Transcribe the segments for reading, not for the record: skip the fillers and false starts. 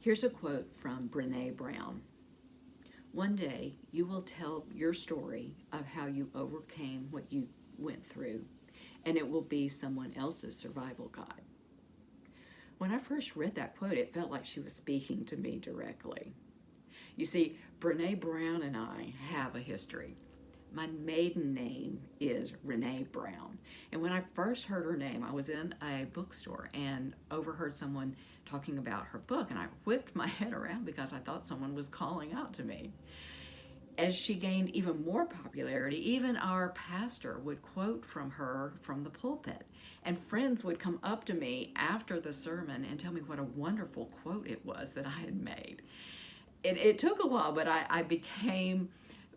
Here's a quote from Brené Brown. One day you will tell your story of how you overcame what you went through, and it will be someone else's survival guide. When I first read that quote, it felt like she was speaking to me directly. You see, Brené Brown and I have a history. My maiden name is Renee Brown. And when I first heard her name, I was in a bookstore and overheard someone talking about her book, and I whipped my head around because I thought someone was calling out to me. As she gained even more popularity, even our pastor would quote from her from the pulpit. And friends would come up to me after the sermon and tell me what a wonderful quote it was that I had made. It took a while, but I became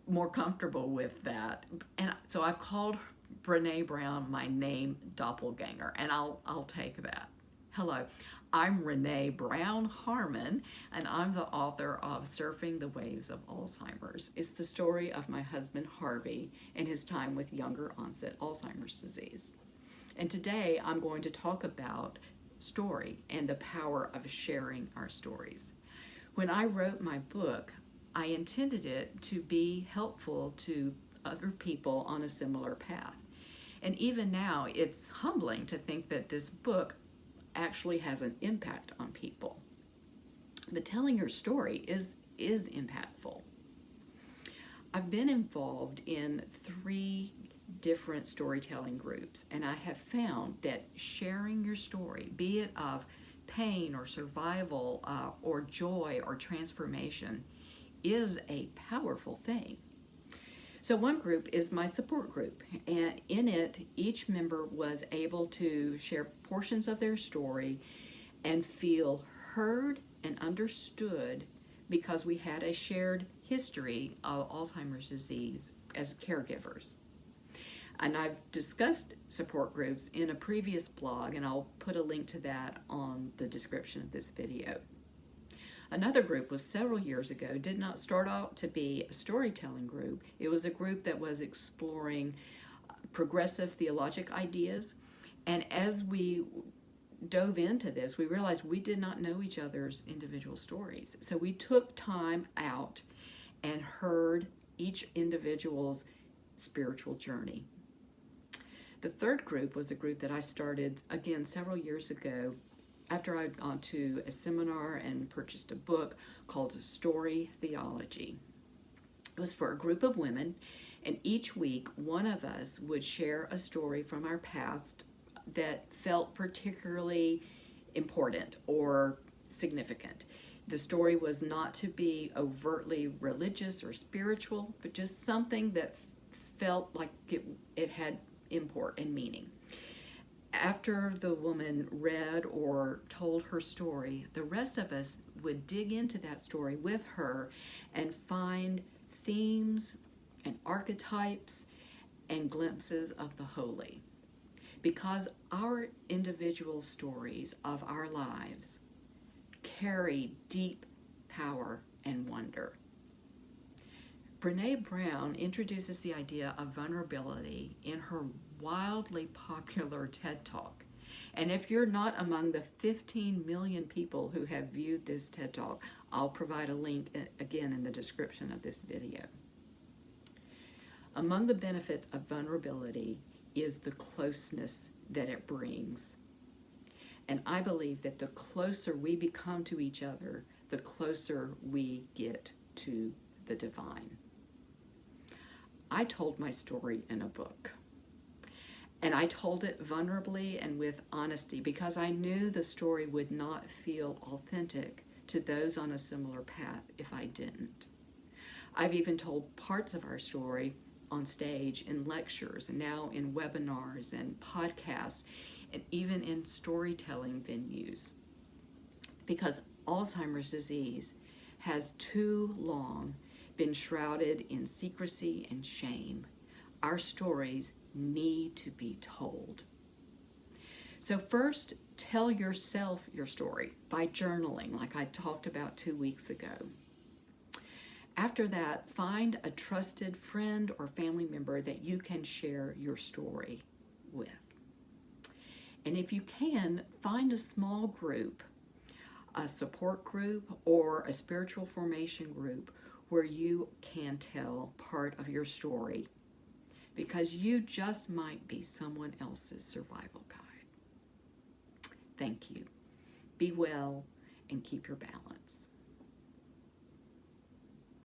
more comfortable with that. And so I've called Brené Brown my name doppelganger, and I'll take that. Hello, I'm Renee Brown Harmon, and I'm the author of Surfing the Waves of Alzheimer's. It's the story of my husband Harvey and his time with younger onset Alzheimer's disease. And today I'm going to talk about story and the power of sharing our stories. When I wrote my book, I intended it to be helpful to other people on a similar path. And even now, it's humbling to think that this book actually has an impact on people. But telling your story is impactful. I've been involved in 3 different storytelling groups, and I have found that sharing your story, be it of pain or survival or joy or transformation, is a powerful thing. So one group is my support group, and in it, each member was able to share portions of their story and feel heard and understood because we had a shared history of Alzheimer's disease as caregivers. And I've discussed support groups in a previous blog, and I'll put a link to that on the description of this video. Another group was several years ago, did not start out to be a storytelling group. It was a group that was exploring progressive theologic ideas. And as we dove into this, we realized we did not know each other's individual stories. So we took time out and heard each individual's spiritual journey. The third group was a group that I started, again, several years ago after I'd gone to a seminar and purchased a book called Story Theology. It was for a group of women, and each week one of us would share a story from our past that felt particularly important or significant. The story was not to be overtly religious or spiritual, but just something that felt like it had import and meaning. After the woman read or told her story, the rest of us would dig into that story with her and find themes and archetypes and glimpses of the holy. Because our individual stories of our lives carry deep power and wonder. Brené Brown introduces the idea of vulnerability in her wildly popular TED Talk. And if you're not among the 15 million people who have viewed this TED Talk, I'll provide a link again in the description of this video. Among the benefits of vulnerability is the closeness that it brings. And I believe that the closer we become to each other, the closer we get to the divine. I told my story in a book. And I told it vulnerably and with honesty because I knew the story would not feel authentic to those on a similar path if I didn't. I've even told parts of our story on stage in lectures and now in webinars and podcasts and even in storytelling venues. Because Alzheimer's disease has too long been shrouded in secrecy and shame. Our stories need to be told. So first, tell yourself your story by journaling, like I talked about 2 weeks ago. After that, find a trusted friend or family member that you can share your story with. And if you can, find a small group a support group or a spiritual formation group where you can tell part of your story, because you just might be someone else's survival guide. Thank you. Be well and keep your balance.